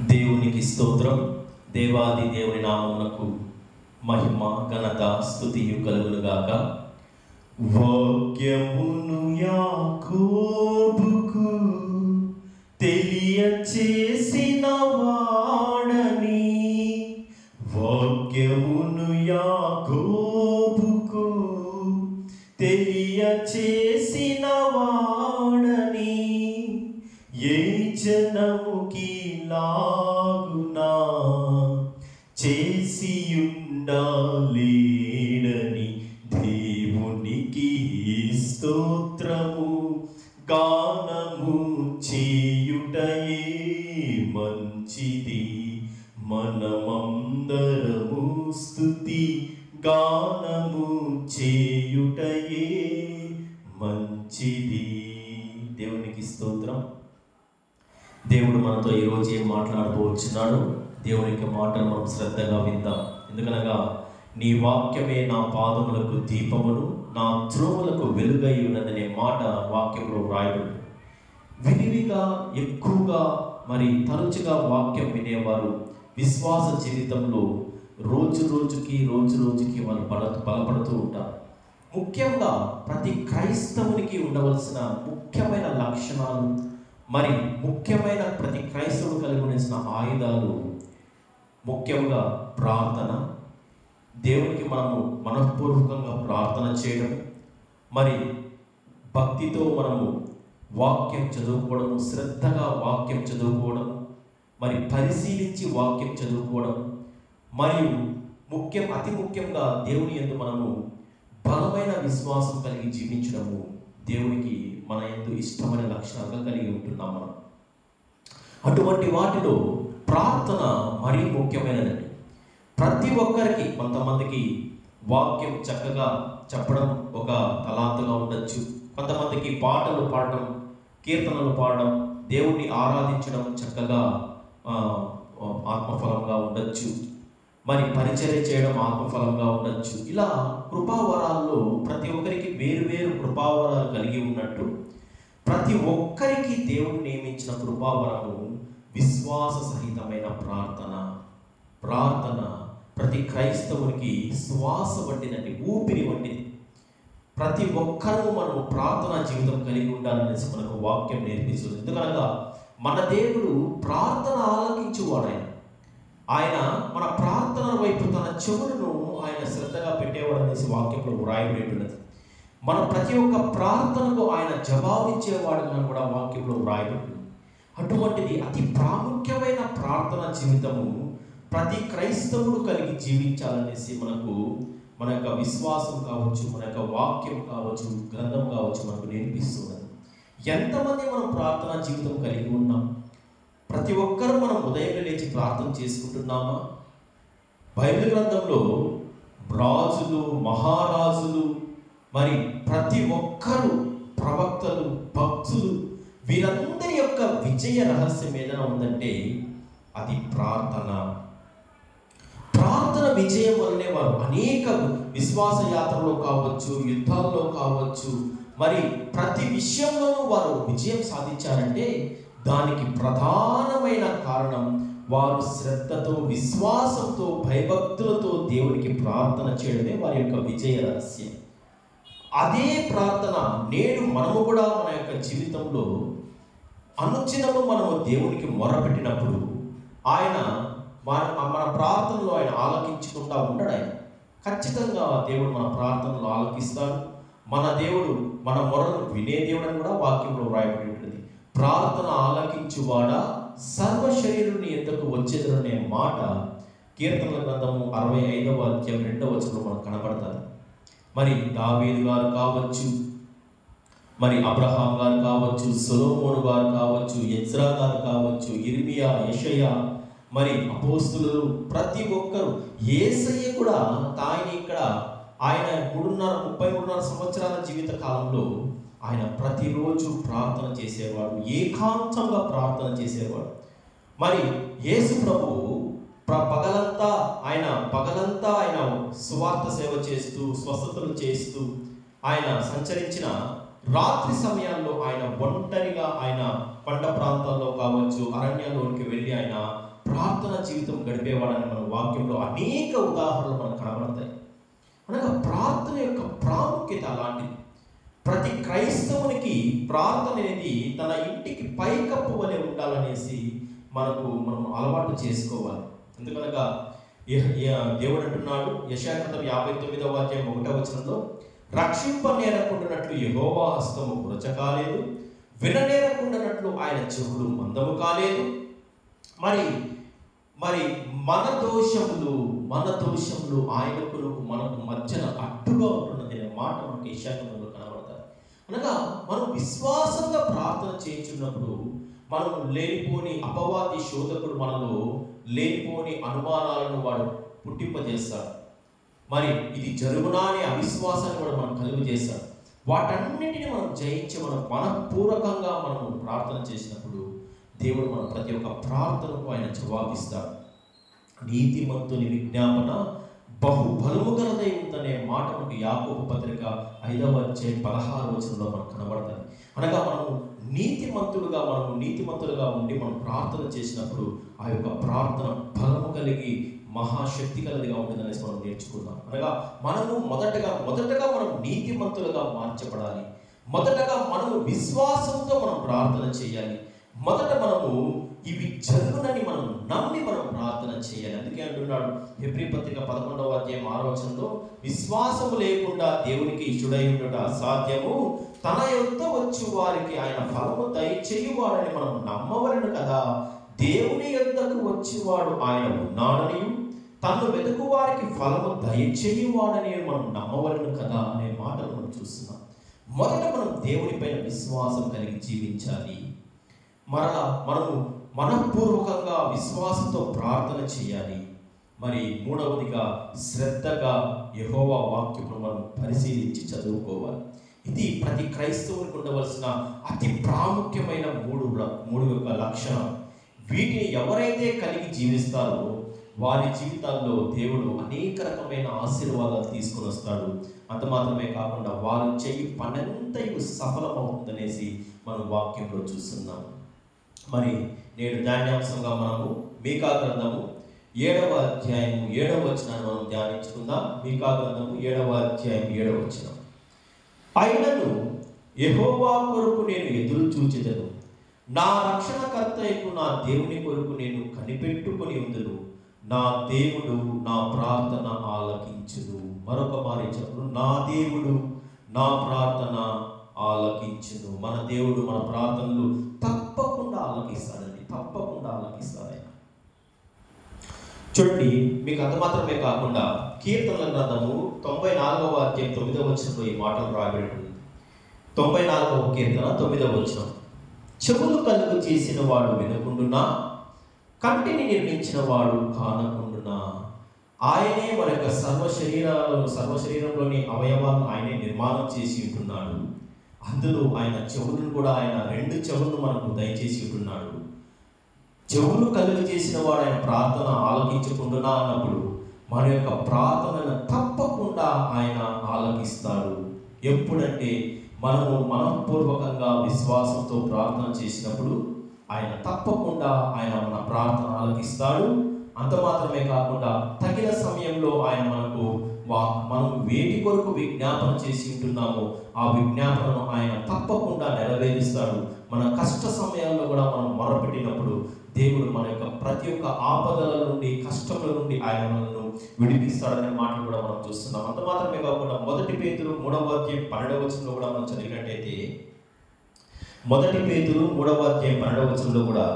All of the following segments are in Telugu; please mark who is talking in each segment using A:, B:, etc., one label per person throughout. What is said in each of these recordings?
A: దేవునికి స్తోత్రం. దేవాది దేవుని నామమునకు మహిమ ఘనత స్తుతియు కలుగునుగాక. వాక్యమును యాకోబుకు తెలియచేసిన వాడని, వాక్యమును యాకోబుకు తెలియచేసిన వాడని, ఏ జనముకి లాగునా చేసియుండాలేడని, దేవునికి స్తోత్రము గానము చేయుటయే మంచిది. మనమందరము స్తుతి గానము చేయుటయే మంచిది. దేవునికి స్తోత్రం. దేవుడు మనతో ఈరోజు ఏం మాట్లాడబోచున్నాడు? దేవునికి మాటలు మనం శ్రద్ధగా విందాం. ఎందుకనగా నీ వాక్యమే నా పాదములకు దీపమును, నా త్రోవలకు వెలుగై ఉన్నదనే మాట వాక్యంలో వ్రాయబడి, విరివిగా ఎక్కువగా తరచుగా వాక్యం వినేవారు విశ్వాస జీవితంలో రోజు రోజుకి వాళ్ళు బలపడుతూ ఉంటారు. ముఖ్యంగా ప్రతి క్రైస్తవునికి ఉండవలసిన ముఖ్యమైన లక్షణాలు, ముఖ్యమైన ప్రతి క్రైస్తవుడు కలిగి ఉండాల్సిన ఆయుధాలు, ముఖ్యంగా ప్రార్థన, దేవునికి మనము మనఃపూర్వకంగా ప్రార్థన చేయడం, భక్తితో మనము వాక్యం చదువుకోవడము, శ్రద్ధగా వాక్యం చదువుకోవడం, పరిశీలించి వాక్యం చదువుకోవడం, మరియు అతి ముఖ్యంగా దేవుని యందు మనము బలమైన విశ్వాసం కలిగి జీవించడము దేవునికి మన యందు ఇష్టమైన లక్షణాలుగా కలిగి ఉంటున్నాం మనం. అటువంటి వాటిలో ప్రార్థన మరీ ముఖ్యమైనదండి. ప్రతి ఒక్కరికి, కొంతమందికి వాక్యం చక్కగా చెప్పడం ఒక తలాంతుగా ఉండొచ్చు, కొంతమందికి పాటలు పాడడం, కీర్తనలు పాడడం, దేవుణ్ణి ఆరాధించడం చక్కగా ఆత్మఫలంగా ఉండొచ్చు, పరిచర్య చేయడం ఆత్మఫలంగా ఉండొచ్చు. ఇలా కృపావరాల్లో ప్రతి ఒక్కరికి వేరు వేరు కృపావరాలు కలిగి ఉన్నట్టు, ప్రతి ఒక్కరికి దేవుడు నియమించిన కృపావరము విశ్వాస సహితమైన ప్రార్థన ప్రతి క్రైస్తవునికి శ్వాస వంటిదండి, ఊపిరి వంటిది. ప్రతి ఒక్కరూ మనము ప్రార్థనా జీవితం కలిగి ఉండాలనేసి మనకు వాక్యం నేర్పిస్తుంది. ఎందుకనగా మన దేవుడు ప్రార్థన ఆలకించువాడు. ఆయన మన ప్రార్థన వైపు తన చెవులను ఆయన శ్రద్ధగా పెట్టేవాడు అనేసి వాక్యంలో వ్రాయబడి ఉన్నది. మన ప్రతి ఒక్క ప్రార్థనకు ఆయన జవాబిచ్చేవాడుగా కూడా వాక్యంలో వ్రాయబడి. అటువంటిది అతి ప్రాముఖ్యమైన ప్రార్థన జీవితము ప్రతి క్రైస్తవుడు కలిగి జీవించాలనేసి మన యొక్క విశ్వాసం కావచ్చు, మన యొక్క వాక్యం కావచ్చు, గ్రంథం కావచ్చు మనకు నేర్పిస్తున్నది. ఎంతమంది మనం ప్రార్థనా జీవితం కలిగి ఉన్నాం? ప్రతి ఒక్కరూ మనం ఉదయం లేచి ప్రార్థన చేసుకుంటున్నామా? బైబిల్ గ్రంథంలో రాజులు, మహారాజులు, ప్రతి ఒక్కరు, ప్రవక్తలు, భక్తులు, వీరందరి యొక్క విజయ రహస్యం ఏదైనా ఉందంటే అది ప్రార్థన విజయం వల్లనే వారు అనేక విశ్వాస యాత్రలో కావచ్చు, యుద్ధాల్లో కావచ్చు, ప్రతి విషయంలోనూ వారు విజయం సాధించారంటే దానికి ప్రధానమైన కారణం వారు శ్రద్ధతో, విశ్వాసంతో, భయభక్తులతో దేవునికి ప్రార్థన చేయడమే వారి యొక్క విజయ రహస్యం. అదే ప్రార్థన నేడు మనము కూడా మన యొక్క జీవితంలో అనుచితము మనము దేవునికి మొరపెట్టినప్పుడు ఆయన మన ప్రార్థనలో ఆయన ఆలకించకుండా ఉండడు. ఆయన ఖచ్చితంగా దేవుడు మన ప్రార్థనలో ఆలకిస్తాడు. మన దేవుడు మన మొరను వినే దేవుడు అని కూడా వాక్యంలో వ్రాయబడి ఉంటుంది. ప్రార్థన ఆలకించువాడా సర్వ శరీరుని ఎద్దకు వచ్చేదనే మాట కీర్తనల గ్రంథము 65వ అధ్యాయం 2వ వచనంలో మనకు కనబడతారు. దావీదు గారు కావచ్చు, అబ్రహాం గారు కావచ్చు, సొలొమోను గారు కావచ్చు, ఎజ్రా గారు కావచ్చు, ఇర్మియా, యెషయా, అపోస్తులు, ప్రతి ఒక్కరు, యేసయ్య కూడా ఆయన 33 సంవత్సరాల జీవిత కాలంలో ఆయన ప్రతిరోజు ప్రార్థన చేసేవాడు, ఏకాంతంగా ప్రార్థన చేసేవాడు. యేసు ప్రభువు పగలంతా ఆయన సువార్త సేవ చేస్తూ, స్వస్థతలు చేస్తూ ఆయన సంచరించిన రాత్రి సమయాల్లో ఆయన ఒంటరిగా ఆయన కొండ ప్రాంతాల్లో కావచ్చు, అరణ్యంలోనికి వెళ్ళి ఆయన ప్రార్థన జీవితం గడిపేవాడని మన వాక్యంలో అనేక ఉదాహరణలు మనకు కనబడతాయి. అనగా ప్రార్థన యొక్క ప్రాముఖ్యత అలాంటిది. ప్రతి క్రైస్తవునికి ప్రార్థన అనేది తన ఇంటికి పైకప్పు వలె ఉండాలనేసి మనం అలవాటు చేసుకోవాలి. ఎందుకనగా దేవుడు అంటున్నాడు యెషయా గ్రంథం 59వ అధ్యాయం 1వ వచనంలో, రక్షింపనేరకుండానట్లు యెహోవా హస్తము కురచ కాలేదు, విననేరకుండానట్లు ఆయన చెవులు మందము కాలేదు. మరి మరి మన దోషములు ఆయనకు మనకు మధ్యన అడ్డుగా ఉంటున్నది అనే మాట మనకు యెషయా గ్రంథంలో కనబడతారు. అనగా మనం విశ్వాసంగా ప్రార్థన చేయించున్నప్పుడు మనం లేనిపోని అపవాది శోధకుడు మనలో లేనిపోని అనుమానాలను వాడు పుట్టింపజేస్తాడు. మరి ఇది జరుగునా అనే అవిశ్వాసాన్ని కూడా మనం కలుగు చేస్తాడు. వాటన్నిటిని మనం జయించి మనం మనపూర్వకంగా మనం ప్రార్థన చేసినప్పుడు దేవుడు మన ప్రతి ఒక్క ప్రార్థనకు ఆయన జవాబిస్తాడు. నీతిమంతుని విజ్ఞాపన బహు బలము గలదై ఉందనే మాట మనకు యాకోబు పత్రిక 5వ అధ్యాయం 16వ వచనంలో మనకు కనబడుతుంది. అనగా మనము నీతిమంతులుగా ఉండి మనం ప్రార్థన చేసినప్పుడు ఆ యొక్క ప్రార్థన బలము కలిగి మహాశక్తి కలిగిగా ఉంటుందనేసి మనం నేర్చుకుందాం. అనగా మనము మొదటగా మనం నీతిమంతులుగా మార్చబడాలి. మొదటగా మనము విశ్వాసంతో మనం ప్రార్థన చేయాలి. మొదట మనము ఇవి జరుగునని మనం నమ్మి మనం ప్రార్థన చేయాలి. అందుకే అంటున్నాడు హెబ్రీ పత్రిక 11వ అధ్యాయం 6వ వచనంలో, విశ్వాసము లేకుండా దేవునికి ఇష్టడై ఉండుట అసాధ్యము, తన యొద్ద వచ్చు వారికి ఆయన ఫలము దయచేయువాడని మనం నమ్మవలను కదా. దేవుని యొద్దకు వచ్చేవాడు ఆయన ఉన్నాడని, తను వెతుకు వారికి ఫలము దయచేయువాడని మనం నమ్మవలను కదా అనే మాటలు మనం చూస్తున్నాం. మొదట మనం దేవుని పైన విశ్వాసం కలిగి జీవించాలి. మరలా మనము మనపూర్వకంగా విశ్వాసంతో ప్రార్థన చేయాలి. మరి మూడవదిగా శ్రద్ధగా యెహోవా వాక్యమును మనం పరిశీలించి చదువుకోవాలి. ఇది ప్రతి క్రైస్తవునికి ఉండవలసిన అతి ప్రాముఖ్యమైన మూడు యొక్క లక్షణం. వీటిని ఎవరైతే కలిగి జీవిస్తారో వారి జీవితాల్లో దేవుడు అనేక రకమైన ఆశీర్వాదాలు తీసుకొని వస్తాడు. అంత మాత్రమే కాకుండా వారు చెయ్యి పనంతయు సఫలమవుతుందనేసి మనం వాక్యంలో చూస్తున్నాం. మరి నేడు ధ్యానాంశంగా మనము మీకా గ్రంథము 7వ అధ్యాయం 7వ వచనాన్ని మనం ధ్యానించుకుందాం. మీకా గ్రంథము 7వ అధ్యాయం 7వ వచనం, అయినను యెహోవా కొరకు నేను ఎదురు చూచెదను, నా రక్షణకర్తయకు నా దేవుని కొరకు నేను కనిపెట్టుకొని ఉందును, నా దేవుడు నా ప్రార్థన ఆలకించును. మరొక మారి చెప్పు, నా దేవుడు నా ప్రార్థన ఆలకించును. మన దేవుడు మన ప్రార్థనలు తప్పకుండా ఆలకిస్తాడండి, తప్పకుండా ఆలకిస్తాడు ఆయన. చూడండి, మీకు అంత మాత్రమే కాకుండా కీర్తనల గ్రంథము 94వ అధ్యాయం 9వ వచనంలో ఈ మాటలు రాయబడి ఉంది. 94వ కీర్తన 9వ వచనం, చెవులు కలుగు చేసిన వాడు వినకుండునా, కంటిని నిర్మించిన వాడు కానకుండునా, ఆయనే మన యొక్క సర్వశరీరంలోని అవయవాలను ఆయనే నిర్మాణం చేసి ఉంటున్నాడు. అందులో ఆయన చెవులను కూడా ఆయన 2 చెవులను మనకు దయచేసి ఉంటున్నాడు. చెవులు కలుగు చేసిన వాడు ఆయన ప్రార్థన ఆలకించకుండా అన్నప్పుడు మన యొక్క ప్రార్థనను తప్పకుండా ఆయన ఆలకిస్తాడు. ఎప్పుడంటే మనము మనపూర్వకంగా విశ్వాసంతో ప్రార్థన చేసినప్పుడు ఆయన తప్పకుండా ఆయన మన ప్రార్థన ఆలకిస్తాడు. అంత మాత్రమే కాకుండా తగిన సమయంలో ఆయన మనం వేటి కొరకు విజ్ఞాపన చేసి ఉంటున్నామో ఆ విజ్ఞాపనను ఆయన తప్పకుండా నెరవేరుస్తాడు. మన కష్ట సమయాల్లో కూడా మనం మొరపెట్టినప్పుడు దేవుడు మన యొక్క ప్రతి ఒక్క ఆపదల నుండి, కష్టముల నుండి ఆయన మనల్ని విడిపిస్తాడనే మాటలు కూడా మనం చూస్తున్నాం. అంత మాత్రమే కాకుండా 1 పేతురు 3వ అధ్యాయం 12వ వచనంలో కూడా మనం చదివినట్టయితే, 1 పేతురు 3వ అధ్యాయం 12వ వచనంలో కూడా,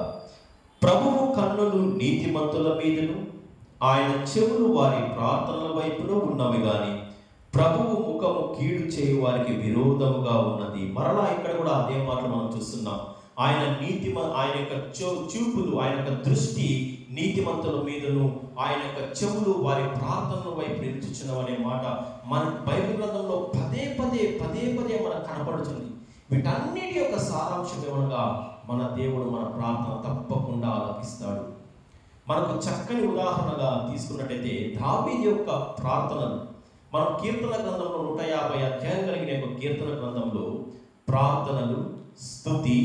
A: ప్రభువు కన్నులు నీతిమంతుల మీదను ఆయన చెవులు వారి ప్రార్థనల వైపును ఉన్నవి గాని ప్రభువు ముఖము కీడు చేయు వారికి విరోధముగా ఉన్నది. మరలా ఇక్కడ కూడా అదే మాటలు మనం చూస్తున్నాం. ఆయన యొక్క చూపులు, ఆయన యొక్క దృష్టి నీతిమంతుల మీదను, ఆయన యొక్క చెవులు వారి ప్రార్థనల వైపు నిలుచుచున్నవి అనే మాట మన బైబిల్ గ్రంథంలో పదే పదే మనకు కనపడుతుంది. వీటన్నిటి యొక్క సారాంశం ఏమనగా మన దేవుడు మన ప్రార్థన తప్పకుండా ఆలకిస్తాడు. మనకు చక్కని ఉదాహరణగా తీసుకున్నట్టయితే దావీదు యొక్క ప్రార్థనలు మనం కీర్తన గ్రంథంలో 150 అధ్యాయం కలిగిన యొక్క కీర్తన గ్రంథంలో ప్రార్థనలు, స్తుతి,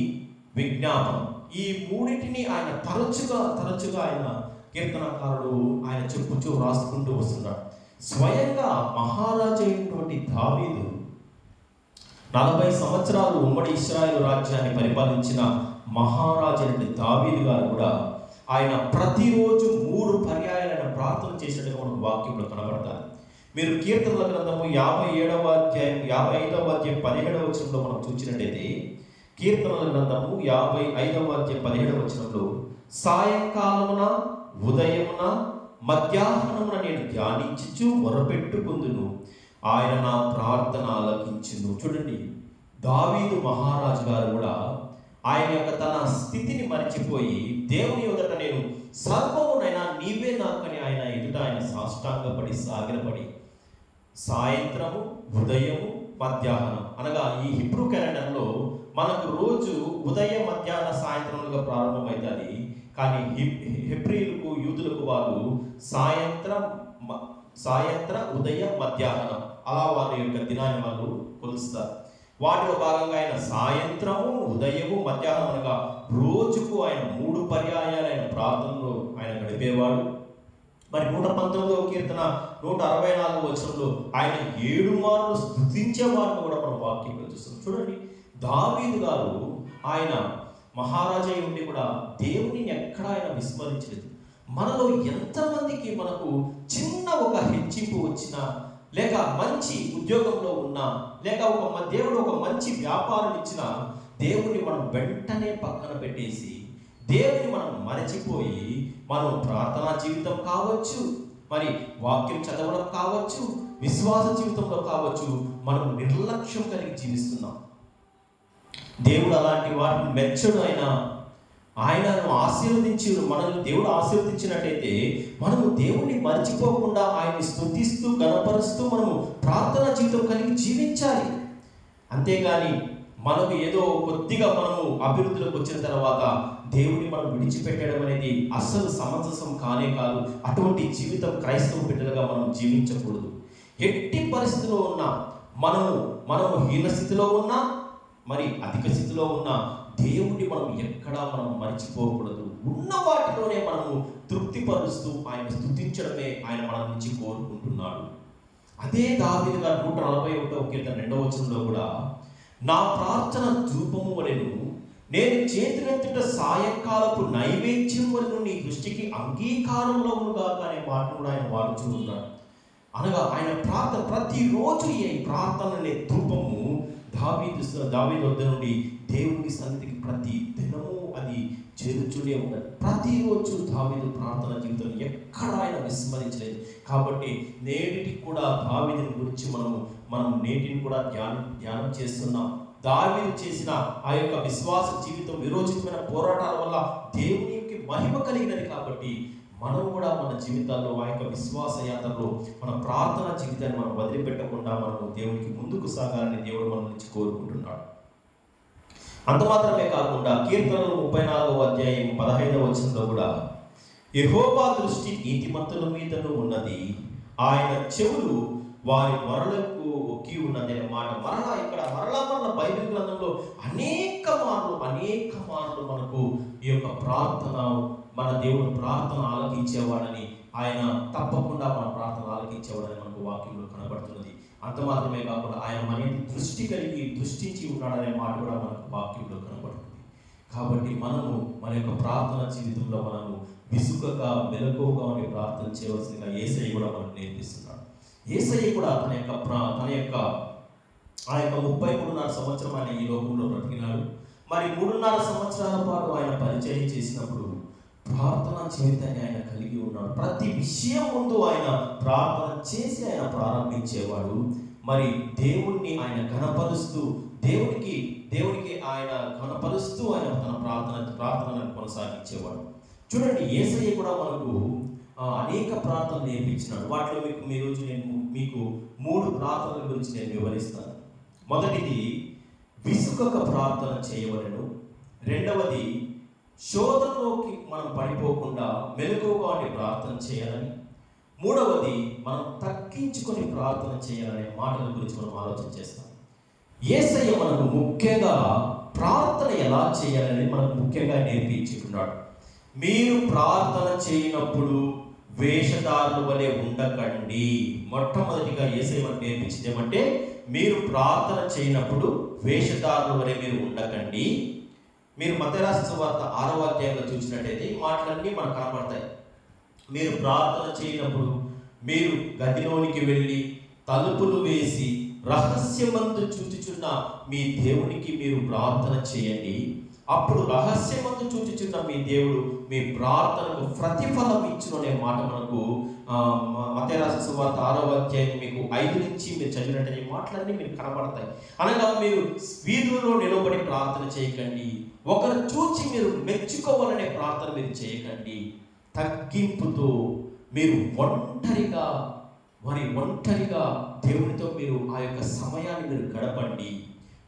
A: విజ్ఞాపనం ఈ మూడింటిని ఆయన తరచుగా ఆయన కీర్తనకారుడు ఆయన చెప్పుచూ రాసుకుంటూ వస్తున్నాడు. స్వయంగా మహారాజు అయినటువంటి దావీదు 40 సంవత్సరాలు ఉమ్మడి ఇశ్రాయేలు రాజ్యాన్ని పరిపాలించిన మహారాజు అయినటువంటి దావీదు గారు కూడా ఆయన ప్రతిరోజు 3 పర్యాయాలైన ప్రార్థన చేసినట్టుగా మనకు వాక్యంలో కనబడతారు. మీరు కీర్తనల గ్రంథము 57వ అధ్యాయం 55వ అధ్యాయం 17వ వచనంలో మనం చూసినట్టయితే, కీర్తనల గ్రంథము 55వ అధ్యాయం 17వ వచనంలో, సాయంకాలమున ఉదయమున మధ్యాహ్నమున నేను ధ్యానించుచు మొరపెట్టుకుందును, ఆయన నా ప్రార్థన ఆలకించును. చూడండి, దావీదు మహారాజు గారు కూడా ఆయన యొక్క తన స్థితిని మర్చిపోయి దేవుని ఎదుట నేను సర్వమునైనా నీవే నాకని ఆయన ఎదుట ఆయన సాష్టాంగపడి సాగిలపడి సాయంత్రము ఉదయము మధ్యాహ్నం అనగా ఈ హిబ్రూ క్యాలెండర్లో మనకు రోజు ఉదయం మధ్యాహ్న సాయంత్రములుగా ప్రారంభమవుతుంది. కానీ హెబ్రీలకు యూదులకు వాళ్ళు సాయంత్ర ఉదయ మధ్యాహ్నం అలా వారి యొక్క దినాన్ని వాళ్ళు కొలుస్తారు. వాటిలో భాగంగా ఆయన సాయంత్రము ఉదయము మధ్యాహ్నం అనగా రోజుకు ఆయన 3 పర్యాయాలు ఆయన ప్రార్థనలో ఆయన గడిపేవాడు. మరి 119వ కీర్తన 164వ వచనంలో ఆయన 7 మార్లు స్తుతించేవాడిని కూడా మనం వాక్యంలో చూస్తున్నాం. చూడండి, దావీదు గారు ఆయన మహారాజా ఉండి కూడా దేవుని ఎక్కడా ఆయన విస్మరించలేదు. మనలో ఎంతమందికి మనకు చిన్న ఒక హెచ్చింపు వచ్చినా, లేక మంచి ఉద్యోగంలో ఉన్నా, లేక దేవుడు ఒక మంచి వ్యాపారం ఇచ్చినా, దేవుని మనం వెంటనే పక్కన పెట్టేసి దేవుని మనం మరచిపోయి మనం ప్రార్థనా జీవితం కావచ్చు, మరి వాక్యం చదవడం కావచ్చు, విశ్వాస జీవితంలో కావచ్చు, మనం నిర్లక్ష్యం కలిగి జీవిస్తున్నాం. దేవుడు అలాంటి వాటిని మెచ్చడు. ఆయనను ఆశీర్వదించి మనల్ని దేవుడు ఆశీర్వదించినట్టయితే మనము దేవుణ్ణి మర్చిపోకుండా ఆయన్ని స్తుతిస్తూ గణపరుస్తూ మనము ప్రార్థనా జీవితం కలిగి జీవించాలి. అంతేగాని మనకు ఏదో కొద్దిగా మనము అభివృద్ధిలోకి వచ్చిన తర్వాత దేవుడిని మనం విడిచిపెట్టడం అనేది అస్సలు సమంజసం కానే కాదు. అటువంటి జీవితం క్రైస్తవ బిడ్డలుగా మనం జీవించకూడదు. ఎట్టి పరిస్థితిలో ఉన్నా, మనము హీన స్థితిలో ఉన్నా, మరి అధిక స్థితిలో ఉన్నా, దేవుడిని మనం ఎక్కడా మనం మర్చిపోకూడదు. ఉన్న వాటిలోనే మనము తృప్తిపరుస్తూ ఆయన స్తుతించడమే ఆయన మన నుంచి కోరుకుంటున్నాడు. అదే దావీదు గారు 141వ కీర్తన 2వ వచనంలో కూడా, నా ప్రార్థన ధూపము వలెను, నేను చేతులెత్తుట సాయంకాలపు నైవేద్యం వలెను నీ దృష్టికి అంగీకారంలో ఉండుగాక అనే మాట కూడా ఆయన వాడుతూ ఉన్నాడు. అనగా ఆయన ప్రార్థన ప్రతిరోజు ఈ ప్రార్థన అనే ధూపము దావీదు వద్ద నుండి దేవుని సన్నిధికి ప్రతి దినము అది చేరుచునే ఉన్నది. ప్రతిరోజు దావీదు ప్రార్థన జీవితం ఎక్కడ ఆయన విస్మరించలేదు. కాబట్టి నేటికి కూడా దావీదుని గురించి మనం నేటిని కూడా ధ్యానం చేస్తున్నాం. దావీదు చేసిన ఆ యొక్క విశ్వాస జీవితం విరోచితమైన పోరాటాల వల్ల దేవునికి మహిమ కలిగినది. కాబట్టి మనం కూడా మన జీవితాల్లో ఆ యొక్క విశ్వాస యాత్రలో మన ప్రార్థన జీవితాన్ని మనం వదిలిపెట్టకుండా మనము దేవునికి ముందుకు సాగాలని దేవుడు మన నుంచి కోరుకుంటున్నాడు. అంత మాత్రమే కాకుండా కీర్తనలు 34వ అధ్యాయం 15వ వచనంలో కూడా, యెహోవా దృష్టి నీతిమంతుల మీదను ఉన్నది, ఆయన చెవులు వారి మొరలకు ఒక్కి ఉన్నది అనే మాట మరలా బైబిల్ గ్రంథంలో అనేక మార్లు మనకు ఈ యొక్క ప్రార్థన, మన దేవుడు ప్రార్థన ఆలకించేవాడని, ఆయన తప్పకుండా మన ప్రార్థన ఆలకించేవాడని మనకు వాక్యంలో కనబడుతున్నది. అంత మాత్రమే కాకుండా ఆయన మన దృష్టి కలిగి దృష్టించి ఉన్నాడనే మాట కూడా మనకు వాక్యంలో కనబడుతుంది. కాబట్టి మనము మన యొక్క ప్రార్థన జీవితంలో మనము విసుగగా మెలకువగా ఉండి ప్రార్థన చేయవలసిందిగా యేసయ్య కూడా మనకు నేర్పిస్తున్నాడు. యేసయ్య కూడా తన యొక్క ఆ యొక్క 33.5 సంవత్సరం ఆయన ఈ లోకంలో బ్రతికినాడు. మరి 3.5 సంవత్సరాల పాటు ఆయన పరిచయం చేసినప్పుడు ప్రార్థన జీవితాన్ని ఆయన కలిగి ఉన్నాడు. ప్రతి విషయం ముందు ఆయన ప్రార్థన చేసి ఆయన ప్రారంభించేవాడు. మరి దేవుణ్ణి ఆయన ఘనపరుస్తూ దేవునికి ఆయన ఘనపరుస్తూ ఆయన తన ప్రార్థనను కొనసాగించేవాడు. చూడండి, యేసయ్య కూడా మనకు అనేక ప్రార్థనలు నేర్పించినాడు. వాటిలో మీకు 3 ప్రార్థనల గురించి నేను వివరిస్తాను. మొదటిది, విసుగక ప్రార్థన చేయవలెను. రెండవది, శోధనలోకి మనం పడిపోకుండా మెలకువగా ఉండి ప్రార్థన చేయాలని. మూడవది, మనం తగ్గించుకొని ప్రార్థన చేయాలనే మాటల గురించి మనం ఆలోచన చేస్తాం. యేసయ్య మనకు ముఖ్యంగా ప్రార్థన ఎలా చేయాలని మనకు ముఖ్యంగా నేర్పించుకున్నాడు. మీరు ప్రార్థన చేయనప్పుడు వేషధారుల వలె ఉండకండి. మొట్టమొదటిగా యేసయ్య మనకు నేర్పించింది ఏమంటే, మీరు ప్రార్థన చేయనప్పుడు వేషధారుల వలె మీరు ఉండకండి. మీరు మత్తయి రాసిన సువార్త 6వ అధ్యాయంలో చూసినట్టయితే ఈ మాటలన్నీ మనకు కనపడతాయి. మీరు ప్రార్థన చేయనప్పుడు మీరు గదిలోనికి వెళ్ళి తలుపులు వేసి రహస్యమందు చూచుచున్న మీ దేవునికి మీరు ప్రార్థన చేయండి. అప్పుడు రహస్యమందు చూచుచున్న మీ దేవుడు మీ ప్రార్థనకు ప్రతిఫలం ఇచ్చును అనే మాట మనకు మత్తయి రాసిన సువార్త 6వ అధ్యాయం మీకు 5 నుంచి మీరు చదివినట్టు ఈ మాటలన్నీ మీరు కనబడతాయి. అనగా మీరు వీధులలో నిలబడి ప్రార్థన చేయకండి, ఒకరు చూచి మీరు మెచ్చుకోవాలనే ప్రార్థన మీరు చేయకండి. తగ్గింపుతో మీరు ఒంటరిగా దేవునితో మీరు ఆ యొక్క సమయాన్ని మీరు గడపండి.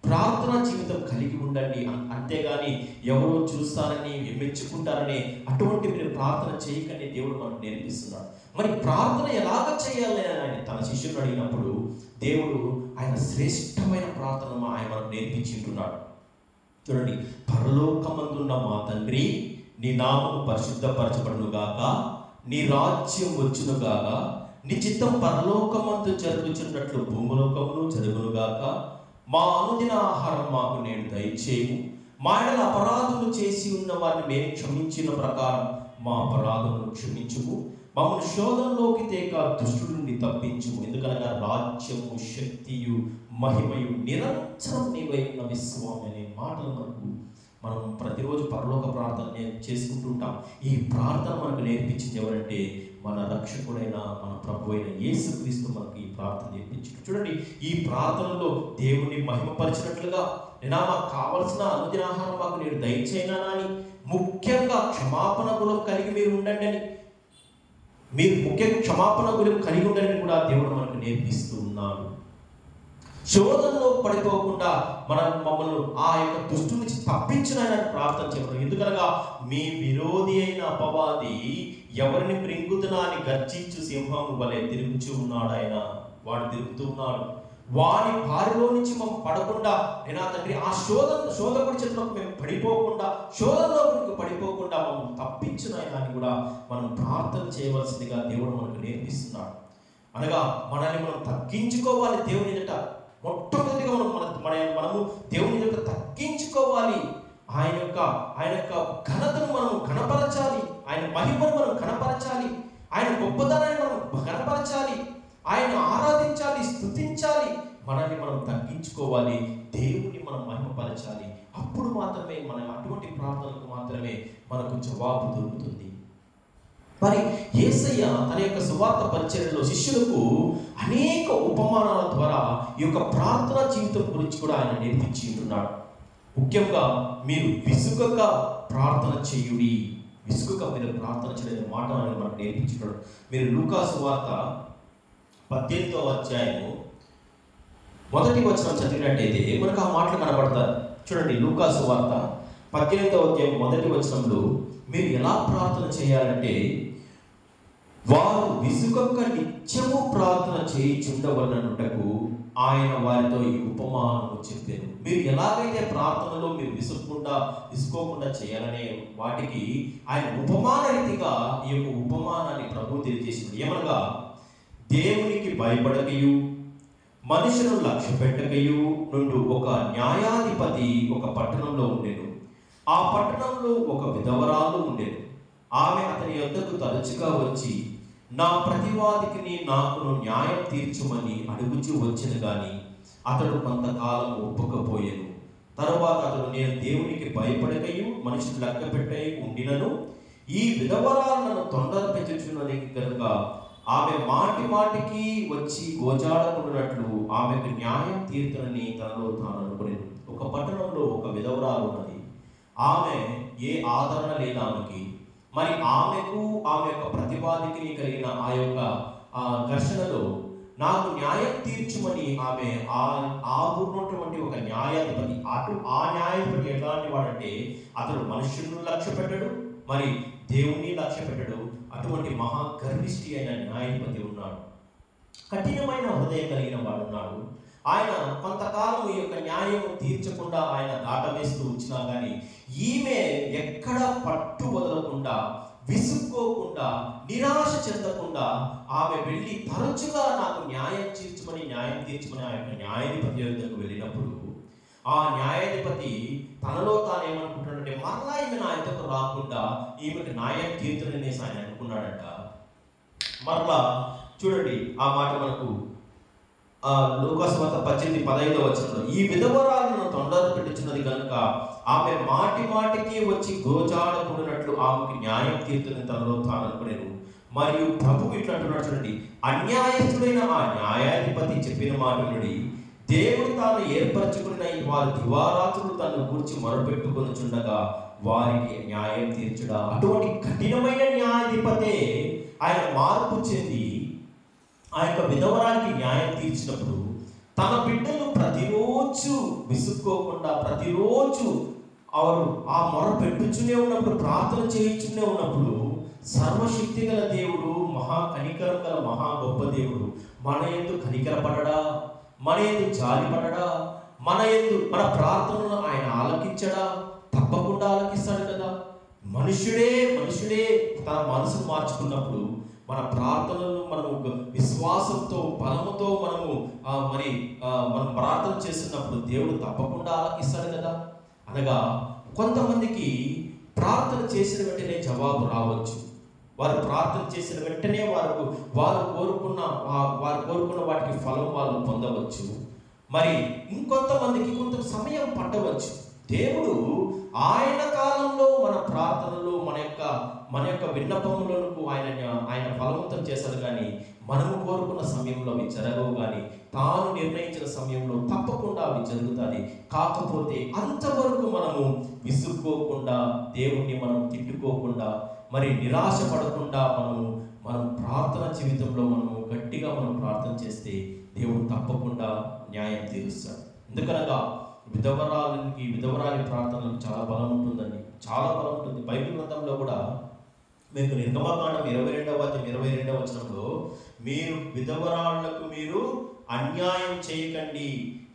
A: ప్రార్థనా జీవితం కలిగి ఉండండి. అంతేగాని ఎవరో చూస్తారని మెచ్చుకుంటారని అటువంటి మీరు ప్రార్థన చేయకండి దేవుడు మనకు నేర్పిస్తున్నాడు. మరి ప్రార్థన ఎలాగ చేయాలి అని ఆయన తన శిష్యులను అడిగినప్పుడు దేవుడు ఆయన శ్రేష్టమైన ప్రార్థన ఆయన మనకు నేర్పించుంటున్నాడు. చూడండి, పరలోకమందున్న మా తండ్రి, నీ నామము పరిశుద్ధపరచబడును గాక, నీ రాజ్యం వచ్చును గాక, నీ చిత్తం పరలోకమందు జరుగుచున్నట్లు భూమలోకమును జరుగును గాక, మా అనుదిన ఆహారం మాకు నేడు దయచేయము, మా ఎడల అపరాధములు చేసి ఉన్న వారిని మేము క్షమించిన ప్రకారం మా అపరాధములను క్షమించుము, మమ్మల్ని శోధనలోకి తేక దుష్టుడి నుండి తప్పించుము. ఎందుకనగా రాజ్యము, శక్తియు, మహిమయు నిరంతరం నీవై ఉన్న విశ్వామి అనే మాటలు మనం ప్రతిరోజు పరలోక ప్రార్థన చేసుకుంటూ ఉంటాం. ఈ ప్రార్థన మనకు నేర్పించింది ఎవరంటే మన రక్షకుడైన మన ప్రభు అయిన యేసుక్రీస్తు మనకు ఈ ప్రార్థన నేర్పించాడు. చూడండి, ఈ ప్రార్థనలో దేవుని మహిమపరిచినట్లుగా నేను మాకు కావలసిన అనుదిన ఆహారం మాకు నేను దయచేయనా అని, ముఖ్యంగా క్షమాపణ గుణం కలిగి మీరు ఉండండి అని, మీరు ముఖ్యంగా క్షమాపణ గుణం కలిగి ఉండండి కూడా దేవుడు మనకు నేర్పిస్తూ ఉన్నాడు. శోధనలో పడిపోకుండా మమ్మల్ని ఆ యొక్క దుష్టు నుంచి తప్పించిన ప్రార్థన చేయడం. ఎందుకనగా మీ విరోధి అయిన అపవాది ఎవరిని మృంగుతున్నా అని గర్జించు సింహము వలె తిరుగుచూ ఉన్నాడు. వాడు తిరుగుతూ ఉన్నాడు. వాడి బారిలో నుంచి మనం పడకుండా నేను తండ్రి ఆ శోధకుడి చేతిలోకి మేము శోధనలోకి పడిపోకుండా మనం తప్పించిన అని కూడా మనం ప్రార్థన చేయవలసిందిగా దేవుడు మనకు నేర్పిస్తున్నాడు. అనగా మనల్ని మనం తగ్గించుకోవాలి. దేవుని ఎదుట మొట్టమొదటిగా మనము దేవుని ఎదుట తగ్గించుకోవాలి. ఆయన యొక్క ఘనతను మనం కనపరచాలి, ఆయన మహిమను మనం కనపరచాలి, ఆయన గొప్పతనాన్ని మనం కనపరచాలి, ఆయన ఆరాధించాలి, స్తుతించాలి. మనల్ని మనం తగ్గించుకోవాలి, దేవుని మనం మహిమపరచాలి. అప్పుడు మాత్రమే అటువంటి ప్రార్థనలకు మాత్రమే మనకు జవాబు దొరుకుతుంది. మరి యేసయ్య తన యొక్క సువార్త పరిచర్యలో శిష్యులకు అనేక ఉపమానాల ద్వారా ఈ యొక్క ప్రార్థనా జీవితం గురించి కూడా ఆయన నేర్పించి ఉంటున్నాడు. ముఖ్యంగా మీరు విసుగక ప్రార్థన చేయుడి, విసుగక మీరు ప్రార్థన చేయడం మాట మనకు నేర్పించున్నాడు. మీరు లూకా సువార్త 18వ అధ్యాయము 1వ వచనం చదివినట్టయితే మనకు ఆ మాటలు కనబడతారు. చూడండి, లూకా సువార్త 18వ అధ్యాయం 1వ వచనంలో మీరు ఎలా ప్రార్థన చేయాలంటే, వారు విసుగక నిత్యము ప్రార్థన చేయుచుండవలనుటకు ఆయన వారితో ఈ ఉపమానము చెప్పారు. మీరు ఎలాగైతే ప్రార్థనలో మీరు విసుకోకుండా చేయాలనే వాటికి ఆయన ఉపమాన రీతిగా ఈ యొక్క ఉపమానాన్ని ప్రభు తెలియజేసింది. ఏమనగా, దేవునికి భయపడకయు మనుషులను లక్ష్య పెట్టకయు నుండి ఒక న్యాయాధిపతి ఒక పట్టణంలో ఉండెను. ఆ పట్టణంలో ఒక విధవరాలు ఉండెను. ఆమె అతని యొద్దకు తరచుగా వచ్చి, నా ప్రతివాదికి నాకును న్యాయం తీర్చుమని అడుగుచూ వచ్చిన గాని అతడు కొంతకాలం ఒప్పుకపోయాను. తరువాత అతడు, నేను దేవునికి భయపడకయు మనుషులు లెక్క పెట్టయి ఉండినను ఈ విధవరాలను తొందర పెంచుచున్నది కనుక ఆమె మాటికి వచ్చి గోజాడకున్నట్లు ఆమెకు న్యాయం తీర్చునని తనలో తాను అనుకునేది. ఒక పట్టణంలో ఒక విధవరాలు ఉన్నది. ఆమె ఏ ఆదరణ లేదు ఆమెకి. మరి ఆమెకు ఆమె యొక్క ప్రతివాదికి కలిగిన ఆ యొక్క ఘర్షణలో నాకు న్యాయం తీర్చుమని ఆమె ఉన్నటువంటి ఒక న్యాయాధిపతి, ఆ న్యాయాధిపతి ఎలాంటి వాడంటే అతడు మనుషులను లక్ష్య పెట్టడు, మరి దేవుణ్ణి లక్ష్య పెట్టడు. అటువంటి మహాగర్విష్టి అయిన న్యాయాధిపతి ఉన్నాడు. కఠినమైన హృదయం కలిగిన వాడు ఉన్నాడు. ఆయన కొంతకాలం ఈ యొక్క న్యాయం తీర్చకుండా ఆయన దాటవేస్తూ వచ్చినా కానీ ఈమె ఎక్కడ పట్టు వదలకుండా, విసుక్కోకుండా, నిరాశ చెందకుండా ఆమె వెళ్ళి తరచుగా నాకు న్యాయం తీర్చమని ఆ యొక్క న్యాయాధిపతి వద్దకు వెళ్ళినప్పుడు ఆ న్యాయాధిపతి తనలో తాను ఏమనుకుంటాడంటే, మరలా ఈమె నా యొద్దకు రాకుండా ఈమెకు న్యాయం తీర్చడనేసి ఆయన అనుకున్నాడంట. మరలా చూడండి ఆ మాట మనకు లూకాసు వార్త 18:15 ఈ విధవరాలను తొందర పెట్టుచున్నది కనుక ఆమె మాటి మాటికి వచ్చి గోచాడకుడినట్లు ఆమెకు న్యాయం తీర్చుని తనలో తాను అనుకునేను. మరియు ప్రభువు ఇట్లా అంటున్నాడు చూడండి, అన్యాయస్తుడైన ఆ న్యాయాధిపతి చెప్పిన మాట నుండి దేవుడు తాను ఏర్పరచుకున్న వారి దివారాత్రులు తనను గురించి మొరపెట్టుకొనుచుండగా వారికి న్యాయం తీర్చుడా. అటువంటి కఠినమైన న్యాయాధిపతే ఆయన మార్పు చెంది ఆ యొక్క విధవరానికి న్యాయం తీర్చినప్పుడు తన బిడ్డలు ప్రతిరోజు విసుక్కోకుండా, ప్రతిరోజు వారు ఆ మొర పెట్టుచునే ఉన్నప్పుడు, ప్రార్థన చేయించునే ఉన్నప్పుడు సర్వశక్తి గల దేవుడు, మహా కనికరం గల మహా గొప్ప దేవుడు మన యందు కనికరపడడా, మన యందు జాలిపడడా, మన ప్రార్థనను ఆయన ఆలకించడా? తప్పకుండా ఆలకిస్తాడు కదా. మనుషుడే తన మనసును మార్చుకున్నప్పుడు మన ప్రార్థనలను మనము విశ్వాసంతో, బలముతో మనం ప్రార్థన చేస్తున్నప్పుడు దేవుడు తప్పకుండా ఆలకిస్తాడు కదా. అనగా కొంతమందికి ప్రార్థన చేసిన వెంటనే జవాబు రావచ్చు. వారు ప్రార్థన చేసిన వెంటనే వారు కోరుకున్న వాటికి ఫలం వాళ్ళు పొందవచ్చు. మరి ఇంకొంతమందికి కొంత సమయం పట్టవచ్చు. దేవుడు ఆయన కాలంలో మన ప్రార్థనలు, మన యొక్క విన్నపములకు ఆయన ఫలవంతం చేశాడు. కానీ మనము కోరుకున్న సమయంలో అవి జరగవు. కానీ తాను నిర్ణయించిన సమయంలో తప్పకుండా అవి జరుగుతుంది. కాకపోతే అంతవరకు మనము విసుక్కోకుండా, దేవుణ్ణి మనం తిట్టుకోకుండా, మరి నిరాశ పడకుండా మనం ప్రార్థన జీవితంలో గట్టిగా ప్రార్థన చేస్తే దేవుడు తప్పకుండా న్యాయం తీరుస్తాడు. ఎందుకనగా విధవరాలి ప్రార్థనలకు చాలా బలం ఉంటుందండి, చాలా బలం ఉంటుంది. బైబిల్ గ్రంథంలో కూడా మీకు నిర్గమకాండం 22:22 మీరు విధవరాళ్లకు మీరు అన్యాయం చేయకండి,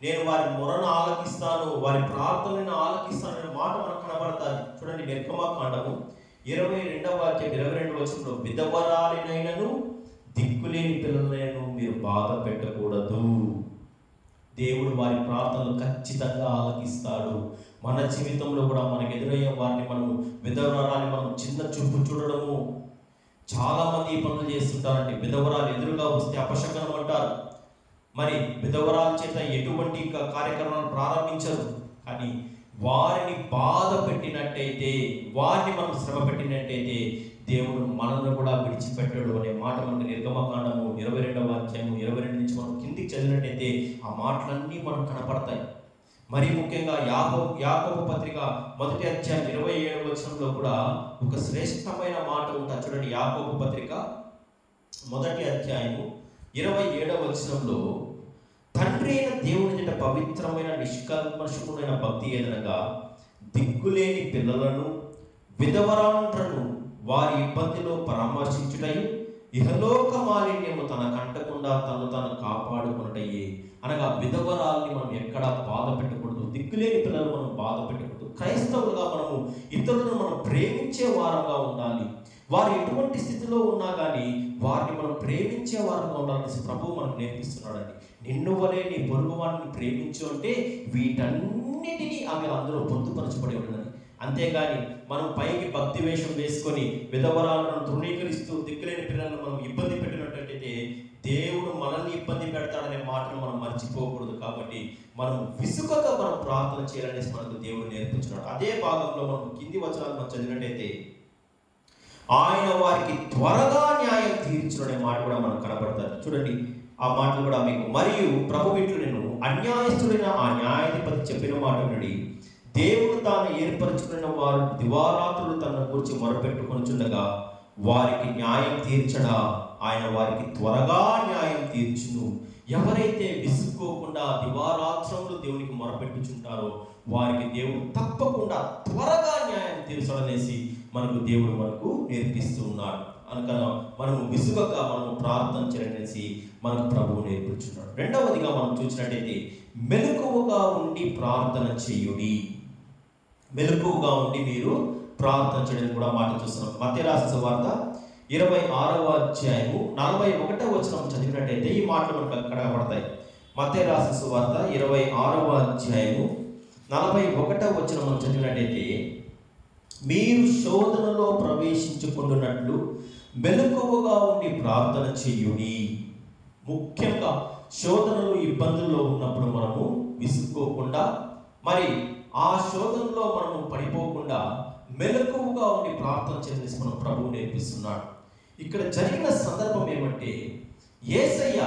A: నేను వారి మొరను ఆలకిస్తాను, వారి ప్రార్థనలను ఆలకిస్తాను అనే మాట మనకు కనబడతాయి. చూడండి, నిర్గమకాండము 22:22 విధవరాలినైనను దిక్కులేని పిల్లలైనను మీరు బాధ పెట్టకూడదు. దేవుడు వారి ప్రార్థనలు ఖచ్చితంగా ఆలకిస్తాడు. మన జీవితంలో కూడా మనకు ఎదురయ్యే వారిని విధవరాలని చిన్న చూపు చూడడము. చాలా మంది ఈ పనులు చేస్తుంటారండి. విధవరాలు ఎదురుగా వస్తే అపశకనం అంటారు. మరి విధవరాల చేత ఎటువంటి కార్యక్రమాలు ప్రారంభించరు. కానీ వారిని బాధ పెట్టినట్టయితే, వారిని మనం శ్రమ పెట్టినట్టయితే దేవుడు మనల్ని కూడా విడిచిపెట్టాడు అనే మాట మనకు నిర్గమకాండము 22:22 నుంచి మనం కిందికి చదివినట్టయితే ఆ మాటలన్నీ మనకు కనపడతాయి. మరీ ముఖ్యంగా యాకోబు పత్రిక 1:27 కూడా ఒక శ్రేష్టమైన మాట ఉంటుంది. చూడండి, యాకోబు పత్రిక 1:27 తండ్రి అయిన దేవుని జట పవిత్రమైన నిష్కల్మషమైన భక్తి ఏదనగా దిక్కులేని పిల్లలను విధవరాండ్రను వారి ఇబ్బందిలో పరామర్శించుటై ఇహలోక మాలిన్యము తన కంటకుండా తను కాపాడుకున్నటయ్యే. అనగా విధవరాల్ని మనం ఎక్కడా బాధ పెట్టకూడదు, దిక్కులేని పిల్లలు మనం బాధ పెట్టకూడదు. క్రైస్తవులుగా మనము ఇతరులను మనం ప్రేమించే వారంగా ఉండాలి. వారు ఎటువంటి స్థితిలో ఉన్నా కానీ వారిని మనం ప్రేమించే వారంగా ఉండాలని ప్రభువు మనకు నేర్పిస్తున్నాడండి. నిన్ను వలే నీ పొరుగు వారిని ప్రేమించు అంటే వీటన్నిటినీ అవి అందులో పొందుపరచబడి ఉన్నది. అంతేగాని మనం పైకి భక్తి వేషం వేసుకొని విధవరాలను తృణీకరిస్తూ దిక్కులేని పిల్లలను మనం ఇబ్బంది పెట్టినట్టయితే దేవుడు మనల్ని ఇబ్బంది పెడతాడనే మాటను మనం మర్చిపోకూడదు. కాబట్టి మనం విసుకగా మనం ప్రార్థన చేయాలనేసి మనకు దేవుడు నేర్పించున్నాడు. అదే భాగంలో మనం కింది వచనాలు మనం చదివినట్టయితే ఆయన వారికి త్వరగా న్యాయం తీర్చుననే మాట కూడా మనకు కనబడతారు. చూడండి, ఆ మాటలు కూడా మీకు. మరియు ప్రభు ఇట్లు నేను అన్యాయస్తుడైన ఆ న్యాయాధిపతి చెప్పిన మాట నుండి దేవుడు తాను ఏర్పరచుకున్న వారు దివారాత్రులు తన గురించి మొరపెట్టుకొనుచుండగా వారికి న్యాయం తీర్చడా, ఆయన వారికి త్వరగా న్యాయం తీర్చును. ఎవరైతే విసుక్కోకుండా దివారాత్రములు దేవునికి మొరపెట్టుచుంటారో వారికి దేవుడు తప్పకుండా త్వరగా న్యాయం తీర్చడనేసి దేవుడు మనకు నేర్పిస్తూ ఉన్నాడు. అనగా మనము విసుగక మనము ప్రార్థన చేయాలనేసి మనకు ప్రభువు నేర్పించున్నాడు. రెండవదిగా మనం చూసినట్టయితే మెలకువగా ఉండి ప్రార్థన చేయుడి. మెలకువగా ఉండి మీరు ప్రార్థన చేయడం కూడా మాట చూస్తున్నాం. మత్తయి రాసిన సువార్త 26వ అధ్యాయము 41వ వచనం చదివినట్టయితే ఈ మాటలు మనకు అక్కడ పడతాయి. మత్తయి రాసిన సువార్త 26వ అధ్యాయము 41వ వచనం మనం చదివినట్టయితే, మీరు శోధనలో ప్రవేశించుకుంటున్నట్లు మెలకువగా ఉండి ప్రార్థన చేయుడి. ముఖ్యంగా శోధనలు ఇబ్బందుల్లో ఉన్నప్పుడు మనము విసుక్కోకుండా, మరి ఆ శోధనలో మనము పడిపోకుండా మెలకువగా ఉండి ప్రార్థన చేసి మనం ప్రభువు నేర్పిస్తున్నాడు. ఇక్కడ జరిగిన సందర్భం ఏమంటే, యేసయ్య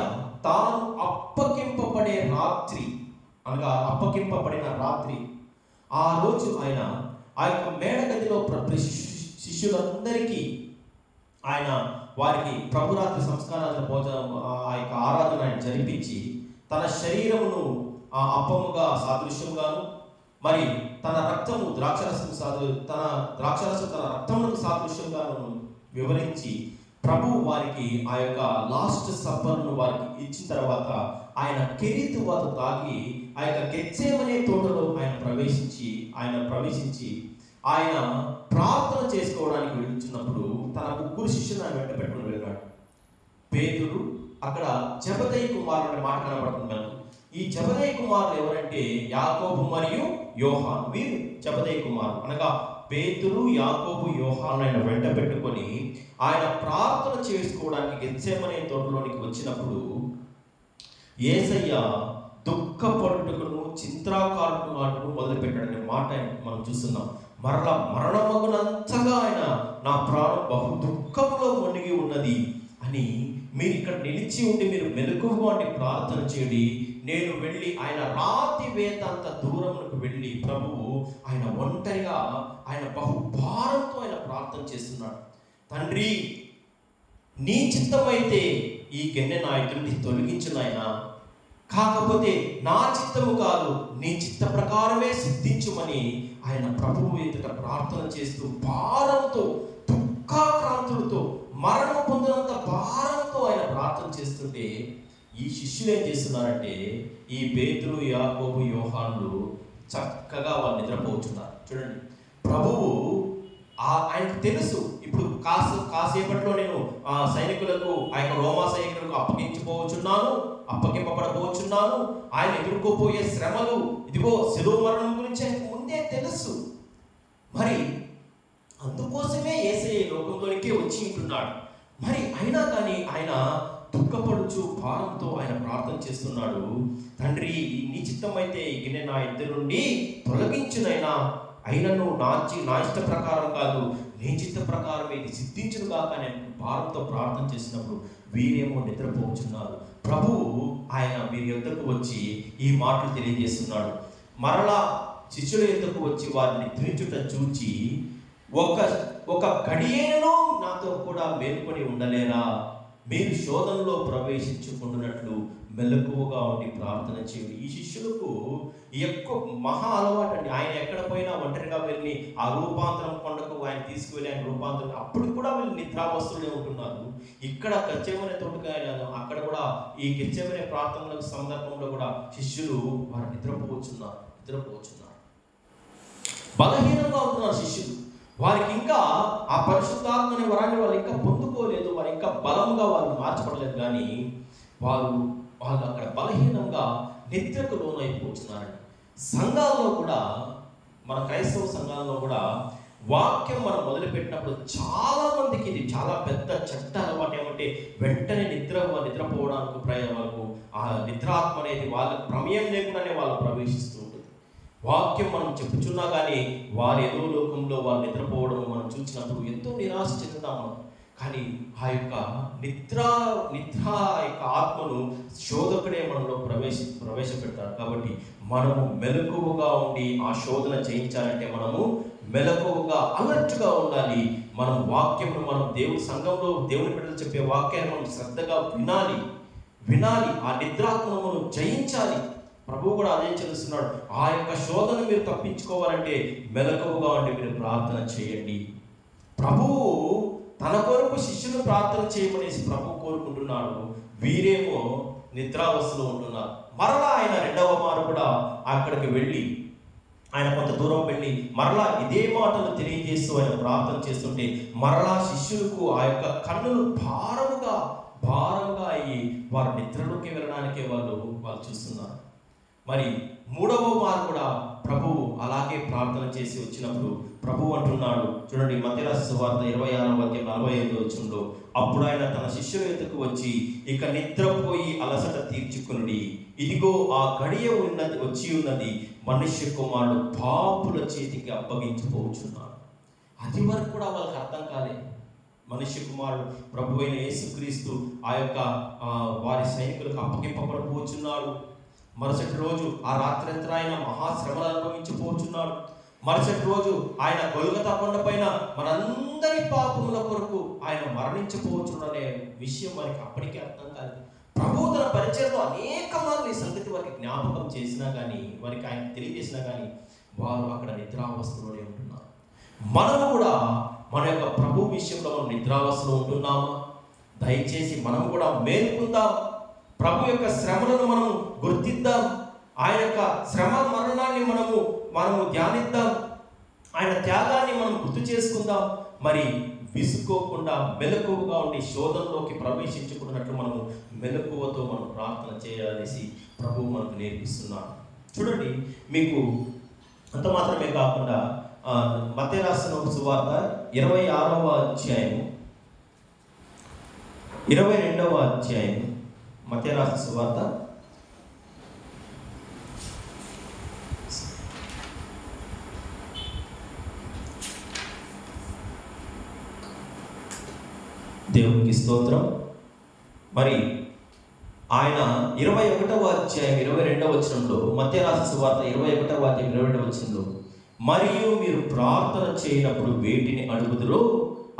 A: తాను అప్పగింపబడే రాత్రి, అనగా అప్పగింపబడిన రాత్రి, ఆ రోజు ఆయన ఆ యొక్క మేడగదిలో శిష్యులందరికీ ఆయన వారికి ప్రభురాత్రి సంస్కారాల భోజనం, ఆ యొక్క ఆరాధన ఆయన జరిపించి తన శరీరమును ఆ అప్పముగా సాదృశ్యంగాను, మరి తన రక్తము తన రక్తములకు సాదృశ్యంగాను వివరించి ప్రభు వారికి ఆ యొక్క లాస్ట్ సప్పర్ను వారికి ఇచ్చిన తర్వాత ఆయన కెరీతు వాత తాగి ఆ యొక్క గెత్సేమనే తోటలో ఆయన ప్రవేశించి ఆయన ప్రార్థన చేసుకోవడానికి వెళ్తున్నప్పుడు తన ముగ్గురు శిష్యులను ఆయన వెంట పెట్టుకుని వెళ్ళాడు. పేతురు, అక్కడ జెబెదయి కుమారుడు అనే మాట కనబడుతుంది మనకు. ఈ జెబెదయి కుమారులు ఎవరంటే యాకోబు మరియు యోహాను. వీరు జెబెదయి కుమారులు, అనగా పేతురు, యాకోబు, యోహాను ఆయన వెంట పెట్టుకొని ఆయన ప్రార్థన చేసుకోవడానికి గెత్సేమనే తోటలోనికి వచ్చినప్పుడు యేసయ్య దుఃఖపడుటకును చింతాకారుడును మొదలుపెట్టాడనే మాట మనం చూస్తున్నాం. మరణమగునంతగా ఆయన నా ప్రాణం బహు దుఃఖంలో మునిగి ఉన్నది అని, మీరు ఇక్కడ నిలిచి ఉండి మీరు మెలకువగా ప్రార్థన చేయండి, నేను వెళ్ళి ఆయన రాతి వేతంత దూరమునకు వెళ్ళి ప్రభువు ఆయన ఒంటరిగా ఆయన బహుభారంతో ఆయన ప్రార్థన చేస్తున్నాడు. తండ్రి, నీ చిత్తమైతే ఈ గిన్నె నా ఎదురు నుంచి తొలగించు నాయనా, కాకపోతే నా చిత్తము కాదు నీ చిత్త ప్రకారమే సిద్ధించుమని ఆయన ప్రభువు ఎదుట ప్రార్థన చేస్తూ భారంతో, దుఃఖాక్రాంతులతో, మరణం పొందినంత భారంతో ఆయన ప్రార్థన చేస్తుంటే ఈ శిష్యులు ఏం చేస్తున్నారంటే, ఈ పేతురు, యాకోబు, యోహానులు చక్కగా వాళ్ళు నిద్రపోతున్నారు. చూడండి, ప్రభువు ఆయనకు తెలుసు ఇప్పుడు కాసేపట్లో నేను ఆ సైనికులకు, ఆ యొక్క రోమా సైనికులకు అప్పగింపబడబోచున్నాను, ఆయన ఎదుర్కోపోయే శ్రమలు, ఇదిగో శిలువ మరణం గురించి ఆయనకు ముందే తెలుసు. మరి అందుకోసమే యేసయ్య లోకంలోనికే వచ్చి ఉంటున్నాడు. మరి అయినా కానీ ఆయన దుఃఖపడుచు భారంతో ఆయన ప్రార్థన చేస్తున్నాడు. తండ్రి, నీ చిత్తం అయితే ఈ గిన్నె నా ఇద్దరు నుండి తొలగించునైనా, అయినను నా ఇష్ట ప్రకారం కాదు నీ చిత్త ప్రకారం ఇది సిద్ధించును కాక నేను భారంతో ప్రార్థన చేసినప్పుడు వీరేమో నిద్రపోతున్నారు. ప్రభువు ఆయన వీరి యొద్దకు వచ్చి ఈ మాటలు తెలియజేస్తున్నాడు. మరలా శిష్యుల యొద్దకు వచ్చి వారిని నిద్రించుట చూచి, ఒక గడియేనో నాతో కూడా మేల్కొని ఉండలేరా? మీరు శోధనలో ప్రవేశించుకుంటున్నట్లు మెలకువగా ఉండి ప్రార్థన చేయండి. ఈ శిష్యులకు ఎక్కువ మహా అలవాటు అండి. ఆయన ఎక్కడ పోయినా ఒంటరిగా వెళ్ళి ఆ రూపాంతరం కొండకు ఆయన తీసుకువెళ్ళి ఆయన రూపాంతరం, అప్పుడు కూడా వీళ్ళు నిద్రావస్తులే ఉంటున్నారు. ఇక్కడ గెత్సేమనే తోటగా అక్కడ కూడా ఈ గెత్సేమనే ప్రార్థనల సందర్భంలో కూడా శిష్యులు వారు నిద్రపోతున్నారు. బలహీనంగా ఉంటున్నారు శిష్యులు. వారికి ఇంకా ఆ పరిశుద్ధాత్మ అనే వరాన్ని వాళ్ళు ఇంకా పొందుకోలేదు, వారు ఇంకా బలంగా వాళ్ళు మార్చబడలేదు. కానీ వాళ్ళు అక్కడ బలహీనంగా నిద్రకు లోనైపోతున్నారండి. సంఘాల్లో కూడా, మన క్రైస్తవ సంఘాల్లో కూడా వాక్యం మనం మొదలుపెట్టినప్పుడు చాలా మందికి ఇది చాలా పెద్ద చెడ్డ అలవాటు. ఏమంటే వెంటనే నిద్రపోవడానికి వాళ్ళకు ఆ నిద్రాత్మ అనేది వాళ్ళ ప్రమేయం లేకుండానే వాళ్ళు ప్రవేశిస్తూ ఉంటుంది. వాక్యం మనం చెప్పుచున్నా కానీ వారు ఏదో లోకంలో వాళ్ళు నిద్రపోవడం మనం చూసినప్పుడు ఎంతో నిరాశ చెందుతాము. కానీ ఆ యొక్క నిద్ర యొక్క ఆత్మను శోధకుడే మనలో ప్రవేశపెడతారు. కాబట్టి మనము మెలకువగా ఉండి ఆ శోధన చేయించాలంటే మనము మెలకువగా అలర్ట్గా ఉండాలి. మనం వాక్యమును, మనం దేవుడి సంఘంలో దేవుని బిడ్డలు చెప్పే వాక్యాన్ని మనం శ్రద్ధగా వినాలి. ఆ నిద్రాత్మను జయించాలి. ప్రభువు కూడా అదే చేస్తున్నాడు. ఆ యొక్క శోధన మీరు తప్పించుకోవాలంటే మెలకువగా ఉండి మీరు ప్రార్థన చేయండి. ప్రభువు తన కొరకు ప్రార్థన చేయమనేసి ప్రభు కోరుకుంటున్నాడు. వీరేమో నిద్రావస్థలో ఉంటున్నారు. మరలా ఆయన రెండవ మారు కూడా అక్కడికి వెళ్ళి ఆయన కొంత దూరం వెళ్ళి మరలా ఇదే మాటలు తెలియజేస్తూ ఆయన ప్రార్థన చేస్తుంటే మరలా శిష్యులకు ఆ యొక్క కన్నులు భారముగా అయ్యి వారు నిద్రలోకి వెళ్ళడానికే వాళ్ళు చూస్తున్నారు. మరి మూడవ వారు కూడా ప్రభువు అలాగే ప్రార్థన చేసి వచ్చినప్పుడు ప్రభువు అంటున్నాడు, చూడండి మత్తయి రాసిన సువార్త 26:45 అప్పుడు ఆయన తన శిష్యుల ఎదుకు వచ్చి, ఇక నిద్రపోయి అలసట తీర్చుకునుడి, ఇదిగో ఆ గడియ వచ్చి ఉన్నది, మనుష్య కుమారుడు పాపుల చేతికి అప్పగించబోచున్నాడు. అది వరకు కూడా వాళ్ళకి అర్థం కాలేదు. మనుష్య కుమారుడు ప్రభు అయిన యేసుక్రీస్తు ఆ యొక్క వారి సైనికులకు అప్పగింపబడబోచున్నాడు. మరుసటి రోజు ఆ రాత్రంతా ఆయన మహాశ్రమలు అనుభవించిపోతున్నాడు. మరుసటి రోజు ఆయన గొల్గొతా కొండపైన మనందరి పాపముల కొరకు ఆయన మరణించబోచున్నాడనే విషయం వారికి అప్పటికే అర్థం కాదు. ప్రభు తన పరిచయంలో అనేక మార్లు ఈ సంగతి వారికి జ్ఞాపకం చేసినా కానీ, వారికి ఆయన తెలియజేసినా కానీ వారు అక్కడ నిద్రావస్థలోనే ఉంటున్నారు. మనము కూడా మన యొక్క ప్రభు విషయంలో మనం నిద్రావస్థలో ఉంటున్నామా? దయచేసి మనం కూడా మేలుకుందాం. ప్రభు యొక్క శ్రమలను మనం గుర్తిద్దాం. ఆయన యొక్క శ్రమ మరణాన్ని మనము ధ్యానిద్దాం. ఆయన త్యాగాన్ని మనం గుర్తు చేసుకుందాం. మరి విసుకోకుండా మెలకువగా ఉండి శోధనలోకి ప్రవేశించుకున్నట్లు మనము మెలకువతో మనం ప్రార్థన చేయాలనేసి ప్రభువు మనకు నేర్పిస్తున్నాడు. చూడండి, మీకు అంత మాత్రమే కాకుండా మత్తయి రాసిన సువార్త 26వ అధ్యాయము 22వ అధ్యాయము మత్తయి రాసిన సువార్త దేవునికి స్తోత్రం. మరి ఆయన 21వ అధ్యాయం 22వ వచనంలో, మత్తయి రాసిన సువార్త 21వ అధ్యాయం 22వ వచనంలో, మరియు మీరు ప్రార్థన చేయనప్పుడు వేటిని అడుగుదురో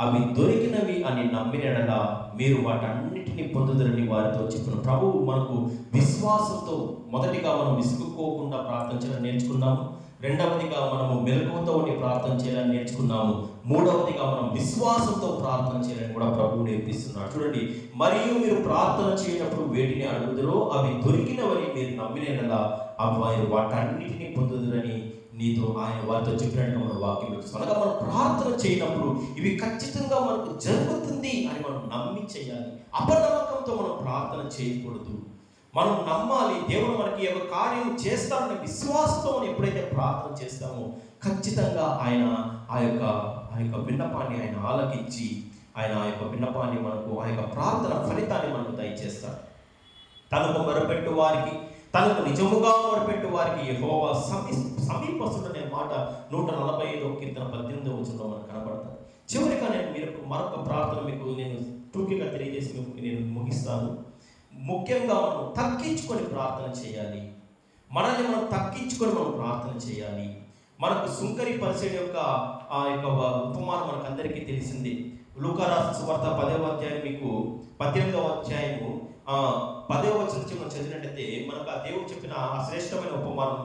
A: అవి దొరికినవి అని నమ్మినడలా మీరు వాటన్నిటిని పొందుదరని వారితో చెప్పిన ప్రభువు మనకు విశ్వాసంతో మొదటిగా మనం విసుగుకోకుండా ప్రార్థన చేయాలని నేర్చుకున్నాము. రెండవదిగా మనము మెలకువతో ఉండి ప్రార్థన చేయాలని నేర్చుకున్నాము. మూడవదిగా మనం విశ్వాసంతో ప్రార్థన చేయాలని కూడా ప్రభువు నేర్పిస్తున్నాడు. చూడండి, మరియు మీరు ప్రార్థన చేయనప్పుడు వేటిని అడుగుదరో అవి దొరికినవని మీరు నమ్మినలా అవి వాటన్నిటిని పొందుదరని నీతో ఆయన వారితో చెప్పినట్టుగా మన వాక్యం అనగా మనం ప్రార్థన చేయనప్పుడు ఇవి ఖచ్చితంగా మనకు జరుగుతుంది అని మనం నమ్మి చేయాలి. అపనమ్మకంతో మనం ప్రార్థన చేయకూడదు. మనం నమ్మాలి, దేవుడు మనకి ఒక కార్యం చేస్తామని విశ్వాసంతో మనం ఎప్పుడైతే ప్రార్థన చేస్తామో ఖచ్చితంగా ఆయన ఆ యొక్క విన్నపాన్ని ఆయన ఆలకించి ఆయన ఆ యొక్క విన్నపాన్ని మనకు ఆ యొక్క ప్రార్థన ఫలితాన్ని మనకు దయచేస్తాడు. తనకు మొరపెట్టు వారికి, తనకు నిజముగా మొరపెట్టు వారికి యెహోవా సమీపస్తుడనే మాట 145వ కీర్తన 18వ వచనంలో మనకు కనబడతారు. చివరిగా నేను మరొక ప్రార్థన నేను టూకీగా తెలియజేసి నేను ముగిస్తాను. ముఖ్యంగా మనం తగ్గించుకొని ప్రార్థన చేయాలి. మనల్ని మనం తగ్గించుకొని మనం ప్రార్థన చేయాలి. మనకు సుంకరి పరిచయం యొక్క ఆ యొక్క ఉపమానం మనకు అందరికీ తెలిసింది. లూకా రాసిన సువార్త 10వ అధ్యాయం 18వ అధ్యాయము 10వ వచనం మనం చదివినట్టయితే మనకు ఆ దేవుడు చెప్పిన ఆ శ్రేష్టమైన ఉపమానం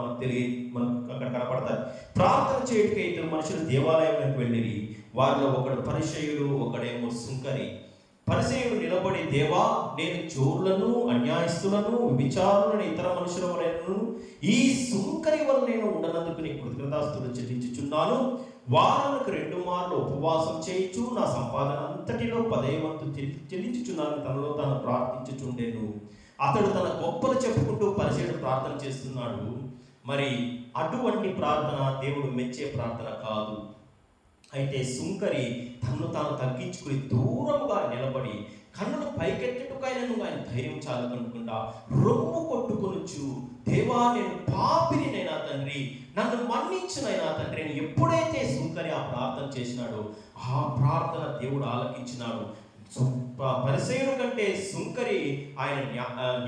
A: మనకు అక్కడ కనపడతారు. ప్రార్థన చేయడానికి ఇద్దరు మనుషులు దేవాలయంలోకి వెళ్ళిరి. వారిలో ఒకడు పరిసయ్యుడు, ఒకడేమో సుంకరి. పరిసయ్యుడు నిలబడి, దేవా, నేను చోరులను, అన్యాయస్తులను, విచారులను, ఇతర మనుషుల వలెను ఈ సుంకరి వల్ల నేను ఉండనందుకు నీకు కృతజ్ఞతాస్తుతులు చెల్లించుచున్నాను. వారానికి 2 మార్లు ఉపవాసం చేయించు, నా సంపాదన అంతటిలో 10వ వంతు చెల్లించుచున్నాను తనలో తాను ప్రార్థించుచుండెను. అతడు తన గొప్పలు చెప్పుకుంటూ పరిసయ్యుడు ప్రార్థన చేస్తున్నాడు. మరి అటువంటి ప్రార్థన దేవుడు మెచ్చే ప్రార్థన కాదు. అయితే సుంకరి తనను తాను తగ్గించుకుని దూరముగా నిలబడి కన్నును పైకెట్టుకైనను ఆయన ధైర్యం చాలనుకుంటా రొమ్ము కొట్టుకొనుచు, దేవా, నేను పాపినినైనా తండ్రి, నన్ను మన్నించునైనా తండ్రి అని ఎప్పుడైతే సుంకరి ఆ ప్రార్థన చేసినాడో ఆ ప్రార్థన దేవుడు ఆలకించినాడు. పరిసయ్యుడు కంటే సుంకరి ఆయన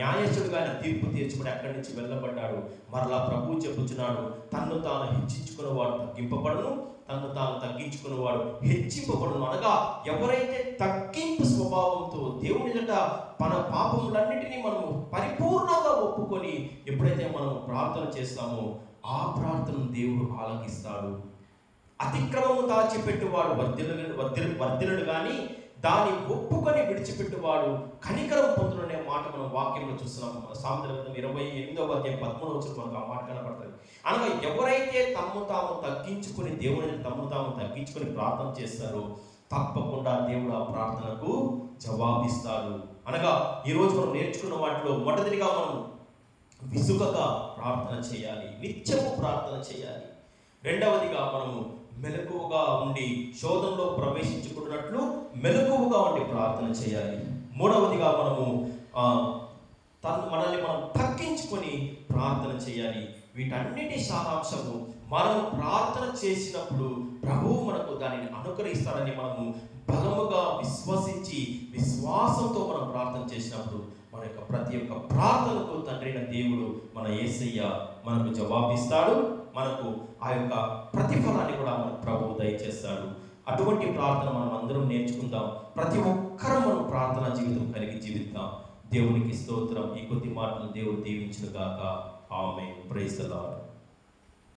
A: న్యాయస్తుడుగా ఆయన తీర్పు తీర్చుకుని అక్కడి నుంచి వెళ్ళబడ్డాడు. మరలా ప్రభువు చెప్పుచున్నాడు, తన్ను తాను హెచ్చించుకున్నవాడు తగ్గింపబడును, తన్ను తాను తగ్గించుకున్నవాడు హెచ్చింపబడును. అనగా ఎవరైతే తగ్గింపు స్వభావంతో దేవుని ఎదుట మన పాపములన్నిటినీ మనము పరిపూర్ణంగా ఒప్పుకొని ఎప్పుడైతే మనం ప్రార్థన చేస్తామో ఆ ప్రార్థనను దేవుడు ఆలకిస్తాడు. అతిక్రమము దాచిపెట్టువాడు వర్ధిల్లుడు కానీ దాన్ని ఒప్పుకొని విడిచిపెట్టువాడు కనికరం పొందుననే మాట మనం వాక్యంలో చూస్తున్నాం. సామెతల గ్రంథం 28వ అధ్యాయం 13వ వచనం మనకు ఆ మాట కనపడుతుంది. అనగా ఎవరైతే తమ్ము తాము తగ్గించుకొని దేవుని తమ్ము తాము తగ్గించుకొని ప్రార్థన చేస్తారో తప్పకుండా దేవుడు ఆ ప్రార్థనకు జవాబిస్తాడు. అనగా ఈరోజు మనం నేర్చుకున్న వాటిలో మొదటిగా మనం విసుగగా ప్రార్థన చేయాలి, నిత్యము ప్రార్థన చేయాలి. రెండవదిగా మనము మెలకువగా ఉండి శోధనలో ప్రవేశించుకున్నట్లు మెలకువగా ఉండి ప్రార్థన చేయాలి. మూడవదిగా మనము మనల్ని మనం తగ్గించుకొని ప్రార్థన చేయాలి. వీటన్నిటి సారాంశము మనం ప్రార్థన చేసినప్పుడు ప్రభువు మనకు దానిని అనుగ్రహిస్తాడని మనము బలముగా విశ్వసించి విశ్వాసంతో మనం ప్రార్థన చేసినప్పుడు మన యొక్క ప్రతి ఒక్క ప్రార్థనకు తండ్రైన దేవుడు మన యేసయ్య మనకు జవాబిస్తాడు. మనకు ఆ యొక్క ప్రతిఫలాన్ని కూడా మన ప్రభువు దయచేస్తాడు. అటువంటి ప్రార్థన మనం అందరం నేర్చుకుందాం. ప్రతి ఒక్కరూ మనం ప్రార్థనా జీవితం కలిగి జీవిద్దాం. దేవునికి స్తోత్రం. ఈ కొద్ది మాటలు దేవుడు దీవించును గాక. ఆమేన్. Praise the lord.